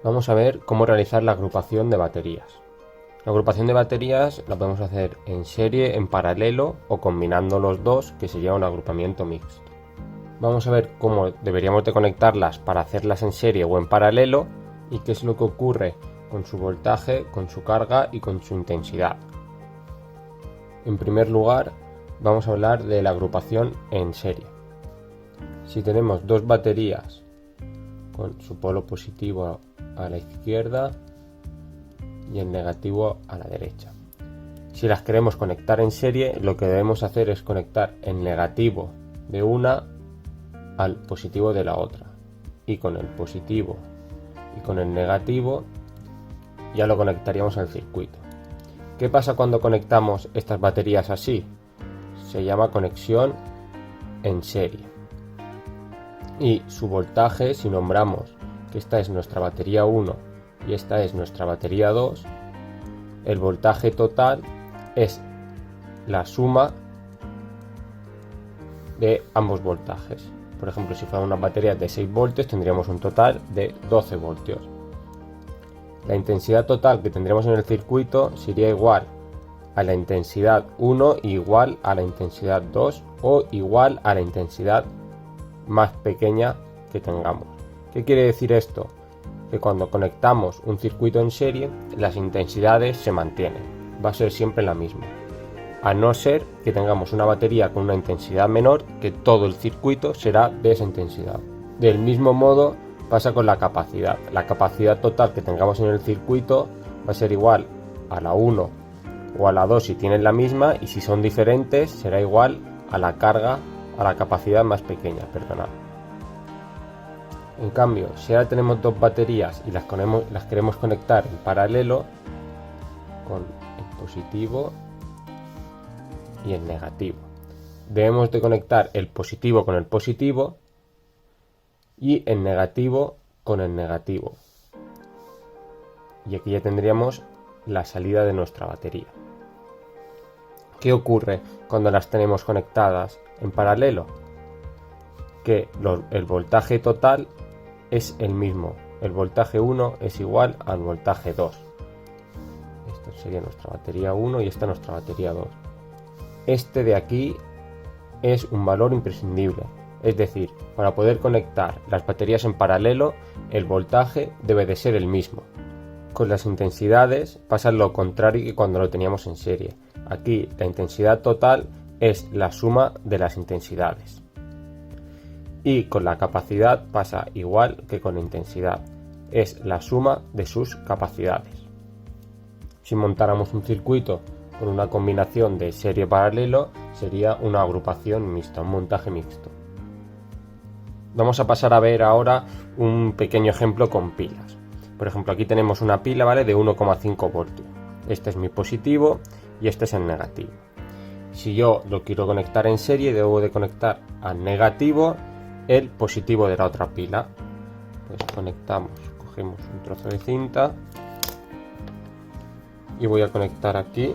Vamos a ver cómo realizar la agrupación de baterías. La agrupación de baterías la podemos hacer en serie, en paralelo o combinando los dos, que sería un agrupamiento mixto. Vamos a ver cómo deberíamos de conectarlas para hacerlas en serie o en paralelo y qué es lo que ocurre con su voltaje, con su carga y con su intensidad. En primer lugar, vamos a hablar de la agrupación en serie. Si tenemos dos baterías con su polo positivo a la izquierda y el negativo a la derecha. Si las queremos conectar en serie, lo que debemos hacer es conectar el negativo de una al positivo de la otra, y con el positivo y con el negativo ya lo conectaríamos al circuito. ¿Qué pasa cuando conectamos estas baterías así? Se llama conexión en serie. Y su voltaje, si nombramos que esta es nuestra batería 1 y esta es nuestra batería 2, el voltaje total es la suma de ambos voltajes. Por ejemplo, si fuera una batería de 6 voltios tendríamos un total de 12 voltios. La intensidad total que tendremos en el circuito sería igual a la intensidad 1 igual a la intensidad 2 o igual a la intensidad más pequeña que tengamos. ¿Qué quiere decir esto? Que cuando conectamos un circuito en serie, las intensidades se mantienen. Va a ser siempre la misma. A no ser que tengamos una batería con una intensidad menor, que todo el circuito será de esa intensidad. Del mismo modo pasa con la capacidad. La capacidad total que tengamos en el circuito va a ser igual a la 1 o a la 2 si tienen la misma, y si son diferentes será igual a la carga, a la capacidad más pequeña, perdonad. En cambio, si ahora tenemos dos baterías y las queremos conectar en paralelo con el positivo y el negativo, debemos de conectar el positivo con el positivo y el negativo con el negativo, y aquí ya tendríamos la salida de nuestra batería. ¿Qué ocurre cuando las tenemos conectadas en paralelo? Que el voltaje total es el mismo. El voltaje 1 es igual al voltaje 2. Esta sería nuestra batería 1 y esta nuestra batería 2. Este de aquí es un valor imprescindible. Es decir, para poder conectar las baterías en paralelo, el voltaje debe de ser el mismo. Con las intensidades pasa lo contrario que cuando lo teníamos en serie. Aquí la intensidad total es la suma de las intensidades. Y con la capacidad pasa igual que con la intensidad. Es la suma de sus capacidades. Si montáramos un circuito con una combinación de serie paralelo, sería una agrupación mixta, un montaje mixto. Vamos a pasar a ver ahora un pequeño ejemplo con pilas. Por ejemplo, aquí tenemos una pila, ¿vale?, de 1,5 voltios. Este es mi positivo y este es el negativo. Si yo lo quiero conectar en serie, debo de conectar al negativo el positivo de la otra pila. Pues conectamos, cogemos un trozo de cinta y voy a conectar aquí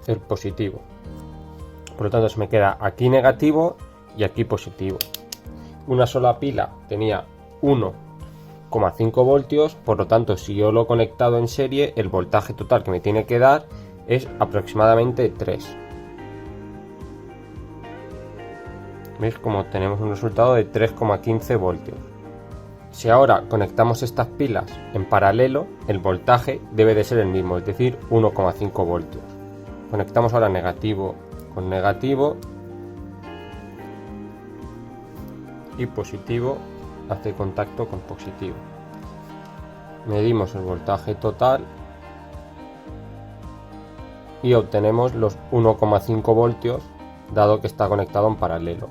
el positivo. Por lo tanto, se me queda aquí negativo y aquí positivo. Una sola pila tenía 1,5 voltios, por lo tanto, si yo lo he conectado en serie, el voltaje total que me tiene que dar es aproximadamente 3. ¿Veis? Como tenemos un resultado de 3,15 voltios. Si ahora conectamos estas pilas en paralelo, el voltaje debe de ser el mismo, es decir, 1,5 voltios. Conectamos ahora negativo con negativo y positivo hace contacto con positivo. Medimos el voltaje total y obtenemos los 1,5 voltios, dado que está conectado en paralelo.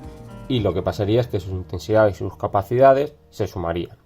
Y lo que pasaría es que sus intensidades y sus capacidades se sumarían.